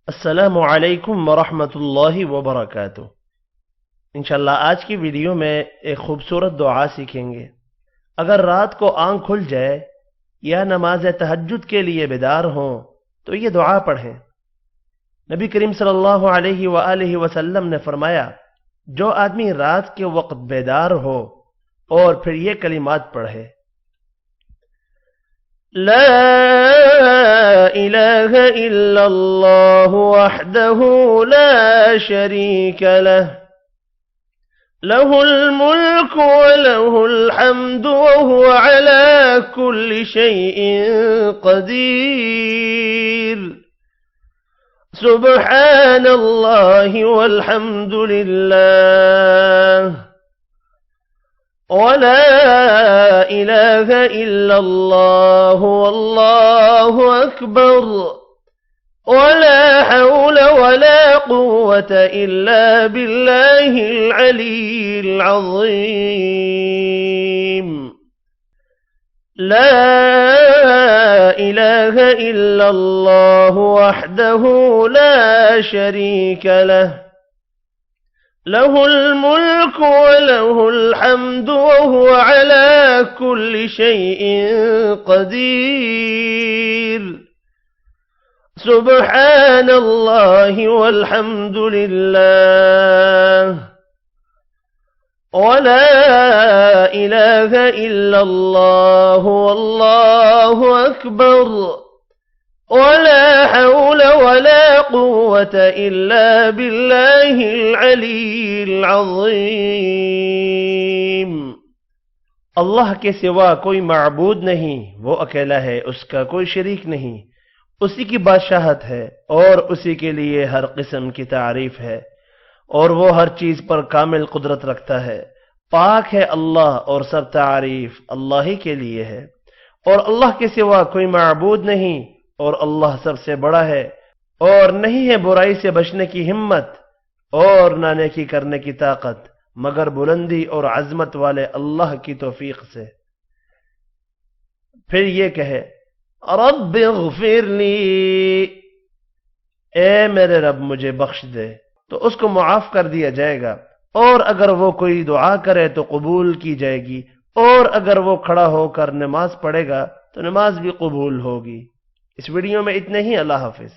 السلام علیکم ورحمۃ اللہ وبرکاتہ۔ انشاءاللہ آج کی ویڈیو میں ایک خوبصورت دعا سیکھیں گے۔ اگر رات کو آنکھ کھل جائے یا نماز تہجد کے لیے بیدار ہوں تو یہ دعا پڑھیں۔ نبی کریم صلی اللہ علیہ وآلہ وسلم نے فرمایا، جو آدمی رات کے وقت بیدار ہو اور پھر یہ کلمات پڑھے: لا إله إلا الله وحده لا شريك له له الملك وله الحمد وهو على كل شيء قدير سبحان الله والحمد لله ولا إله إلا الله والله أكبر ولا حول ولا قوة إلا بالله العلي العظيم لا إله إلا الله وحده لا شريك له له الملك وله الحمد وهو على كل شيء قدير سبحان الله والحمد لله ولا إله إلا الله والله أكبر ولا حول ولا قوة إلا بالله العلي العظيم۔ اللہ کے سوا کوئی معبود نہیں، وہ اکیلا ہے، اس کا کوئی شریک نہیں، اسی کی بادشاہت ہے اور اسی کے لیے ہر قسم کی تعریف ہے، اور وہ ہر چیز پر کامل قدرت رکھتا ہے۔ پاک ہے اللہ اور سب تعریف اللہ ہی کے لیے ہے، اور اللہ کے سوا کوئی معبود نہیں، اور اللہ سب سے بڑا ہے، اور نہیں ہے برائی سے بچنے کی ہمت اور نہ نیکی کرنے کی طاقت مگر بلندی اور عظمت والے اللہ کی توفیق سے۔ پھر یہ کہے: رب اغفر لی، اے میرے رب مجھے بخش دے، تو اس کو معاف کر دیا جائے گا، اور اگر وہ کوئی دعا کرے تو قبول کی جائے گی، اور اگر وہ کھڑا ہو کر نماز پڑھے گا تو نماز بھی قبول ہوگی۔ اس ویڈیو میں اتنے ہی۔ اللہ حافظ۔